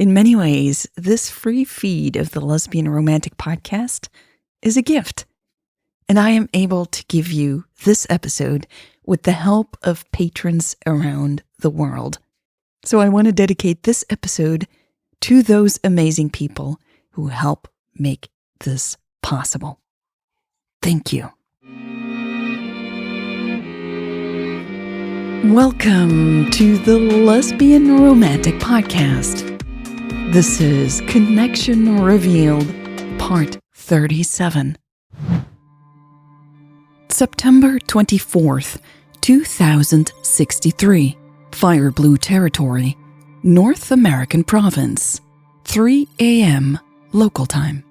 In many ways, this free feed of the Lesbian Romantic podcast is a gift, and I am able to give you this episode with the help of patrons around the world. So I want to dedicate this episode to those amazing people who help make this possible. Thank you. Welcome to the Lesbian Romantic podcast. This is Connection Revealed, Part 37. September 24th, 2063, Fire Blue Territory, North American Province, 3 a.m. local time.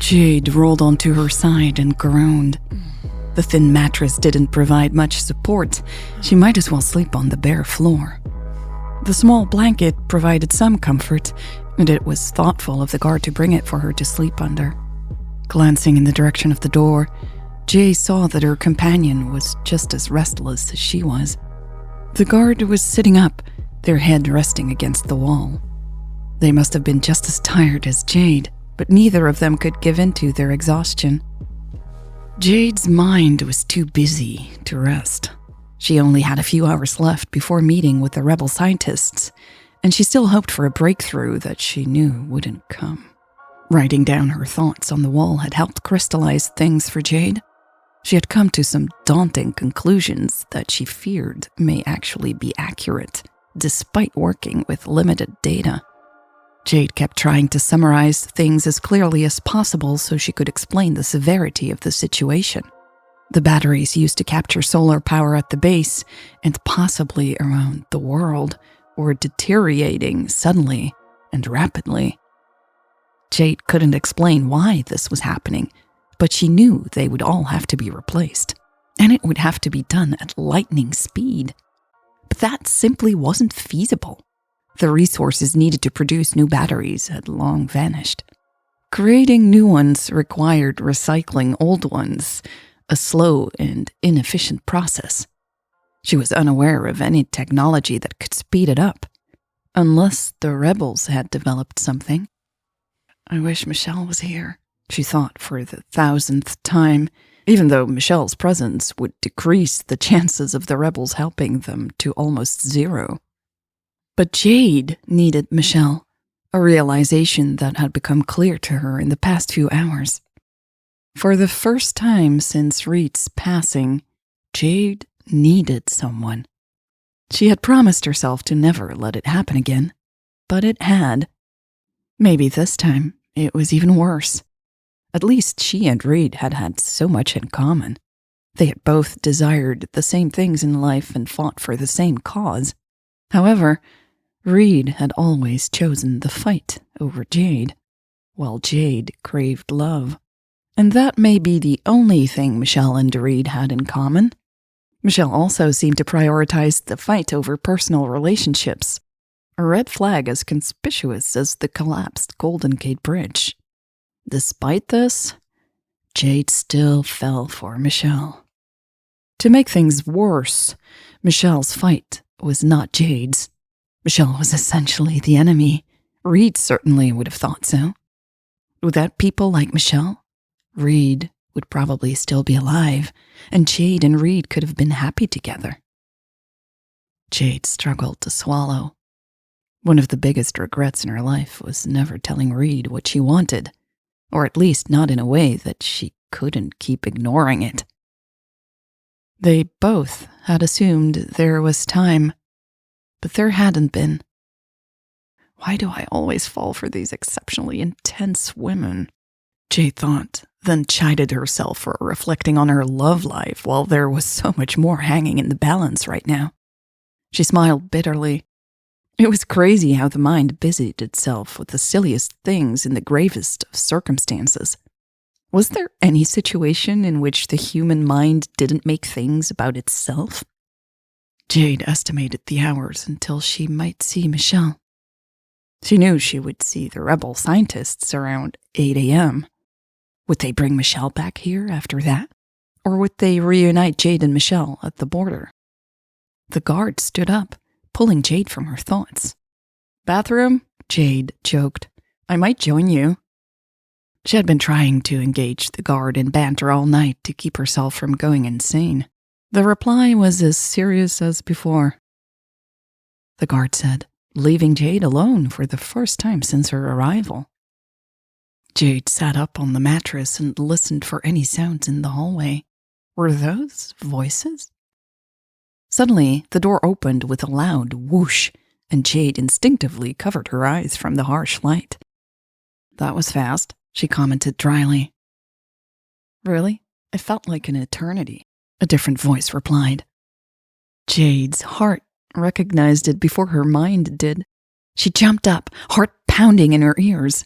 Jade rolled onto her side and groaned. The thin mattress didn't provide much support. She might as well sleep on the bare floor. The small blanket provided some comfort, and it was thoughtful of the guard to bring it for her to sleep under. Glancing in the direction of the door, Jay saw that her companion was just as restless as she was. The guard was sitting up, their head resting against the wall. They must have been just as tired as Jade, but neither of them could give in to their exhaustion. Jade's mind was too busy to rest. She only had a few hours left before meeting with the rebel scientists, and she still hoped for a breakthrough that she knew wouldn't come. Writing down her thoughts on the wall had helped crystallize things for Jade. She had come to some daunting conclusions that she feared may actually be accurate, despite working with limited data. Jade kept trying to summarize things as clearly as possible so she could explain the severity of the situation. The batteries used to capture solar power at the base and possibly around the world were deteriorating suddenly and rapidly. Jade couldn't explain why this was happening, but she knew they would all have to be replaced, and it would have to be done at lightning speed. But that simply wasn't feasible. The resources needed to produce new batteries had long vanished. Creating new ones required recycling old ones, a slow and inefficient process. She was unaware of any technology that could speed it up, unless the rebels had developed something. I wish Michelle was here, she thought for the 1,000th time, even though Michelle's presence would decrease the chances of the rebels helping them to almost zero. But Jade needed Michelle, a realization that had become clear to her in the past few hours. For the first time since Reed's passing, Jade needed someone. She had promised herself to never let it happen again, but it had. Maybe this time it was even worse. At least she and Reed had had so much in common. They had both desired the same things in life and fought for the same cause. However, Reed had always chosen the fight over Jade, while Jade craved love. And that may be the only thing Michelle and Reed had in common. Michelle also seemed to prioritize the fight over personal relationships, a red flag as conspicuous as the collapsed Golden Gate Bridge. Despite this, Jade still fell for Michelle. To make things worse, Michelle's fight was not Jade's. Michelle was essentially the enemy. Reed certainly would have thought so. Without people like Michelle, Reed would probably still be alive, and Jade and Reed could have been happy together. Jade struggled to swallow. One of the biggest regrets in her life was never telling Reed what she wanted, or at least not in a way that she couldn't keep ignoring it. They both had assumed there was time, but there hadn't been. Why do I always fall for these exceptionally intense women? Jade thought, then chided herself for reflecting on her love life while there was so much more hanging in the balance right now. She smiled bitterly. It was crazy how the mind busied itself with the silliest things in the gravest of circumstances. Was there any situation in which the human mind didn't make things about itself? Jade estimated the hours until she might see Michelle. She knew she would see the rebel scientists around 8 a.m. Would they bring Michelle back here after that? Or would they reunite Jade and Michelle at the border? The guard stood up, pulling Jade from her thoughts. "Bathroom?" Jade joked. "I might join you." She had been trying to engage the guard in banter all night to keep herself from going insane. The reply was as serious as before. The guard said, leaving Jade alone for the first time since her arrival. Jade sat up on the mattress and listened for any sounds in the hallway. Were those voices? Suddenly, the door opened with a loud whoosh, and Jade instinctively covered her eyes from the harsh light. "That was fast," she commented dryly. "Really? It felt like an eternity," a different voice replied. Jade's heart recognized it before her mind did. She jumped up, heart pounding in her ears.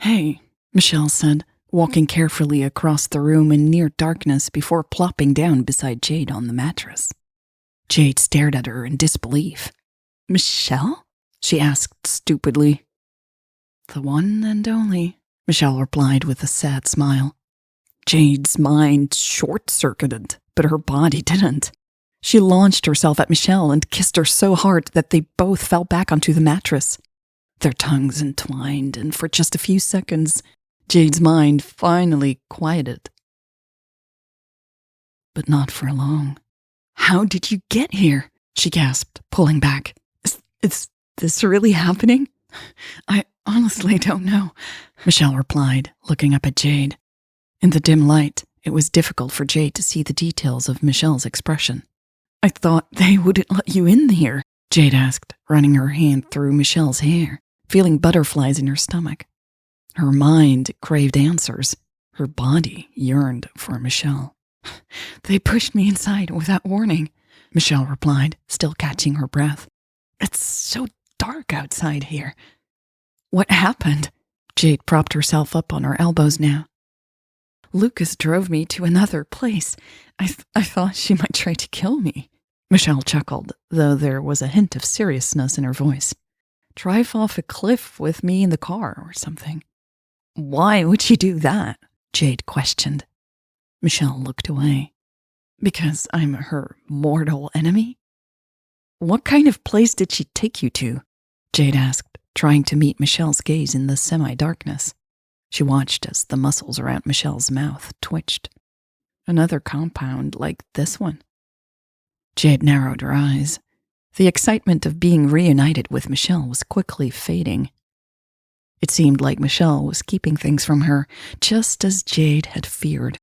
"Hey," Michelle said, walking carefully across the room in near darkness before plopping down beside Jade on the mattress. Jade stared at her in disbelief. "Michelle?" she asked stupidly. "The one and only," Michelle replied with a sad smile. Jade's mind short-circuited, but her body didn't. She launched herself at Michelle and kissed her so hard that they both fell back onto the mattress. Their tongues entwined, and for just a few seconds, Jade's mind finally quieted. But not for long. "How did you get here?" she gasped, pulling back. Is this really happening?" "I honestly don't know," Michelle replied, looking up at Jade. In the dim light, it was difficult for Jade to see the details of Michelle's expression. "I thought they wouldn't let you in here," Jade asked, running her hand through Michelle's hair, feeling butterflies in her stomach. Her mind craved answers. Her body yearned for Michelle. "They pushed me inside without warning," Michelle replied, still catching her breath. "It's so dark outside here." "What happened?" Jade propped herself up on her elbows now. "Lucas drove me to another place. I thought she might try to kill me." Michelle chuckled, though there was a hint of seriousness in her voice. "Drive off a cliff with me in the car or something." "Why would she do that?" Jade questioned. Michelle looked away. "Because I'm her mortal enemy?" "What kind of place did she take you to?" Jade asked, trying to meet Michelle's gaze in the semi-darkness. She watched as the muscles around Michelle's mouth twitched. "Another compound like this one." Jade narrowed her eyes. The excitement of being reunited with Michelle was quickly fading. It seemed like Michelle was keeping things from her, just as Jade had feared.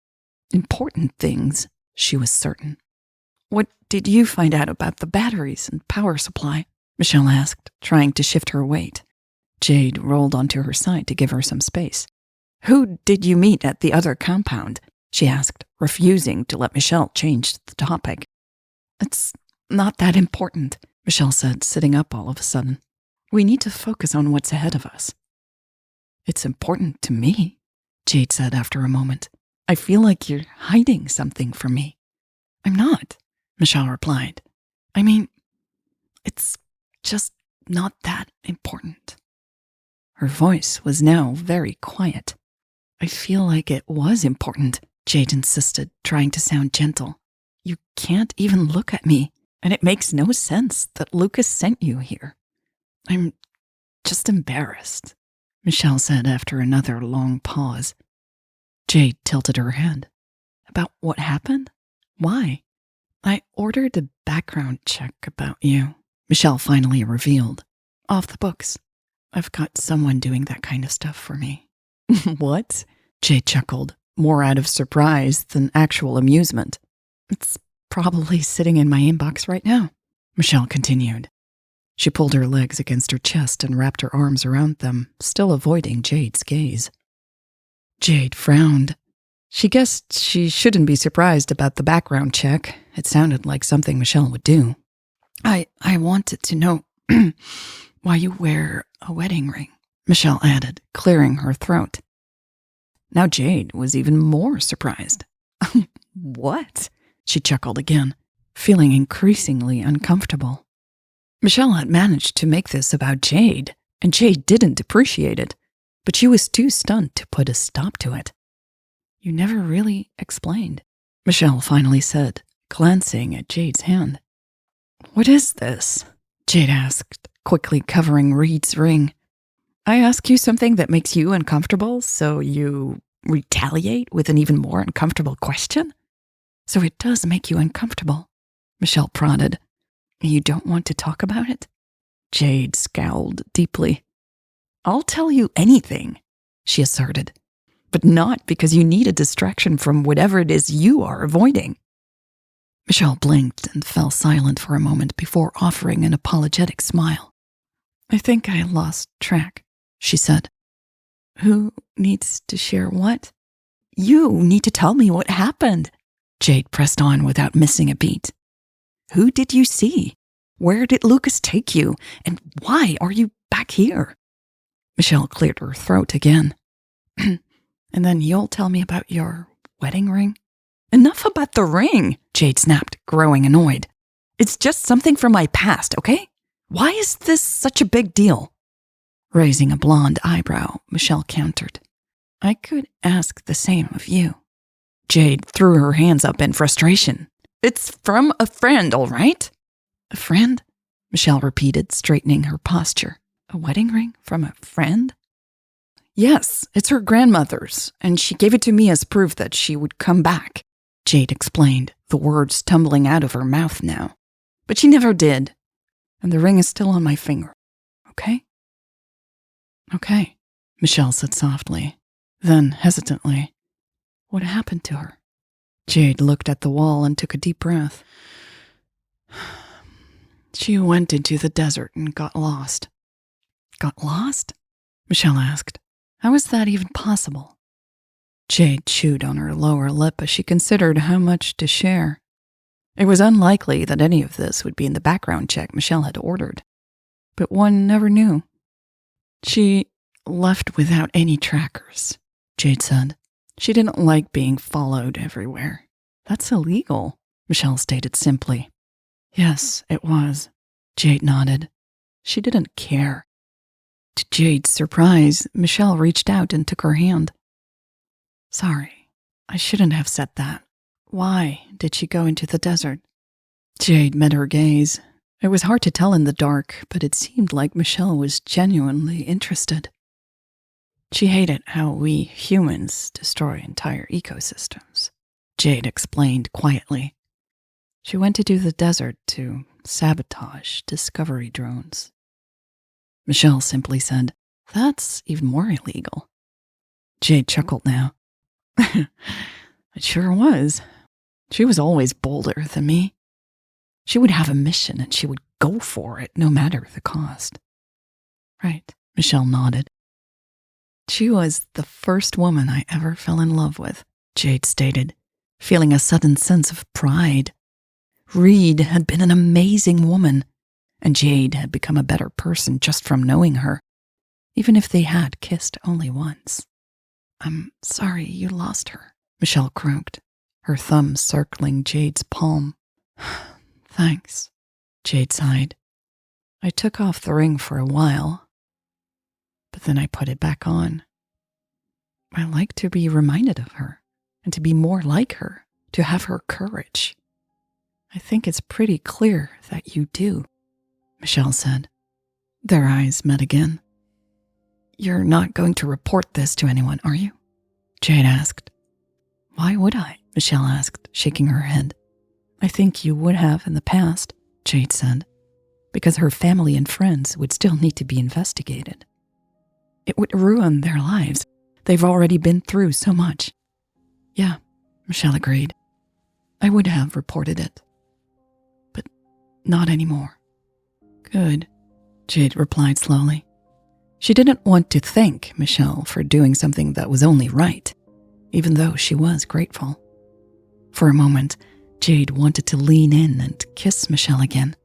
Important things, she was certain. "What did you find out about the batteries and power supply?" Michelle asked, trying to shift her weight. Jade rolled onto her side to give her some space. "Who did you meet at the other compound?" she asked, refusing to let Michelle change the topic. "It's not that important," Michelle said, sitting up all of a sudden. "We need to focus on what's ahead of us." "It's important to me," Jade said after a moment. "I feel like you're hiding something from me." "I'm not," Michelle replied. "I mean, it's just not that important." Her voice was now very quiet. "I feel like it was important," Jade insisted, trying to sound gentle. "You can't even look at me, and it makes no sense that Lucas sent you here." "I'm just embarrassed," Michelle said after another long pause. Jade tilted her head. "About what happened? Why?" "I ordered a background check about you," Michelle finally revealed. "Off the books. I've got someone doing that kind of stuff for me." "What?" Jade chuckled, more out of surprise than actual amusement. "It's probably sitting in my inbox right now," Michelle continued. She pulled her legs against her chest and wrapped her arms around them, still avoiding Jade's gaze. Jade frowned. She guessed she shouldn't be surprised about the background check. It sounded like something Michelle would do. I wanted to know why you wear a wedding ring," Michelle added, clearing her throat. Now Jade was even more surprised. "What?" she chuckled again, feeling increasingly uncomfortable. Michelle had managed to make this about Jade, and Jade didn't appreciate it, but she was too stunned to put a stop to it. "You never really explained." Michelle finally said, glancing at Jade's hand. What is this? Jade asked, quickly covering Reed's ring. I ask you something that makes you uncomfortable, so you retaliate with an even more uncomfortable question? So it does make you uncomfortable, Michelle prodded. You don't want to talk about it? Jade scowled deeply. I'll tell you anything, she asserted, but not because you need a distraction from whatever it is you are avoiding. Michelle blinked and fell silent for a moment before offering an apologetic smile. I think I lost track, she said. Who needs to share what? You need to tell me what happened, Jade pressed on without missing a beat. Who did you see? Where did Lucas take you? And why are you back here? Michelle cleared her throat again. And then you'll tell me about your wedding ring? Enough about the ring, Jade snapped, growing annoyed. It's just something from my past, okay? Why is this such a big deal? Raising a blonde eyebrow, Michelle countered. I could ask the same of you. Jade threw her hands up in frustration. It's from a friend, all right? A friend? Michelle repeated, straightening her posture. A wedding ring from a friend? Yes, it's her grandmother's, and she gave it to me as proof that she would come back, Jade explained, the words tumbling out of her mouth now. But she never did, and the ring is still on my finger, okay? Okay, Michelle said softly, then hesitantly. What happened to her? Jade looked at the wall and took a deep breath. She went into the desert and got lost. Got lost? Michelle asked. How is that even possible? Jade chewed on her lower lip as she considered how much to share. It was unlikely that any of this would be in the background check Michelle had ordered, but one never knew. She left without any trackers, Jade said. She didn't like being followed everywhere. That's illegal, Michelle stated simply. Yes, it was, Jade nodded. She didn't care. To Jade's surprise, Michelle reached out and took her hand. Sorry, I shouldn't have said that. Why did she go into the desert? Jade met her gaze. It was hard to tell in the dark, but it seemed like Michelle was genuinely interested. She hated how we humans destroy entire ecosystems, Jade explained quietly. She went into the desert to sabotage discovery drones. Michelle simply said, That's even more illegal. Jade chuckled now. It sure was. She was always bolder than me. She would have a mission and she would go for it no matter the cost. Right, Michelle nodded. She was the first woman I ever fell in love with, Jade stated, feeling a sudden sense of pride. Reed had been an amazing woman, and Jade had become a better person just from knowing her, even if they had kissed only once. I'm sorry you lost her, Michelle croaked, her thumb circling Jade's palm. Thanks, Jade sighed. I took off the ring for a while, but then I put it back on. I like to be reminded of her, and to be more like her, to have her courage. I think it's pretty clear that you do, Michelle said. Their eyes met again. You're not going to report this to anyone, are you? Jade asked. Why would I? Michelle asked, shaking her head. I think you would have in the past, Jade said, because her family and friends would still need to be investigated. It would ruin their lives. They've already been through so much. Yeah, Michelle agreed. I would have reported it. But not anymore. Good, Jade replied slowly. She didn't want to thank Michelle for doing something that was only right, even though she was grateful. For a moment, Jade wanted to lean in and kiss Michelle again,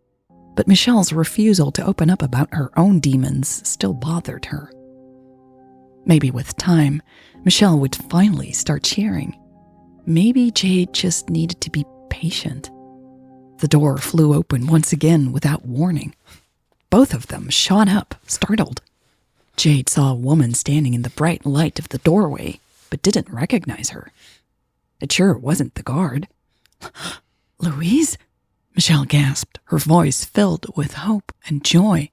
but Michelle's refusal to open up about her own demons still bothered her. Maybe with time, Michelle would finally start cheering. Maybe Jade just needed to be patient. The door flew open once again without warning. Both of them shot up, startled. Jade saw a woman standing in the bright light of the doorway, but didn't recognize her. It sure wasn't the guard. Louise? Michelle gasped, her voice filled with hope and joy.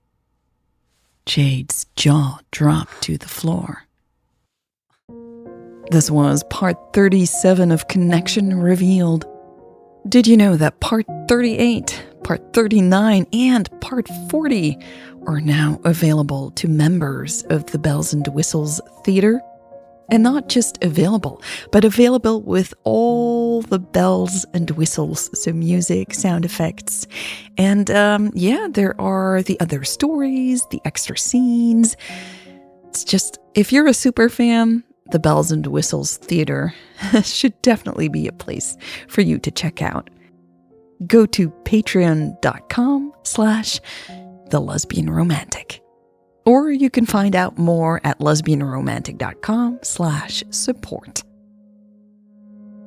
Jade's jaw dropped to the floor. This was part 37 of Connection Revealed. Did you know that part 38, part 39, and part 40 are now available to members of the Bells and Whistles Theater? And not just available, but available with all the bells and whistles, so music, sound effects. And there are the other stories, the extra scenes. It's just, if you're a super fan, the Bells and Whistles Theater should definitely be a place for you to check out. Go to patreon.com/The Lesbian Romantic. Or you can find out more at lesbianromantic.com/support.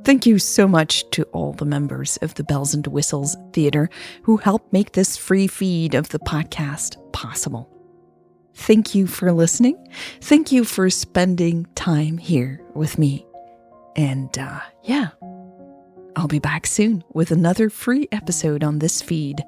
Thank you so much to all the members of the Bells and Whistles Theater who helped make this free feed of the podcast possible. Thank you for listening. Thank you for spending time here with me. And I'll be back soon with another free episode on this feed.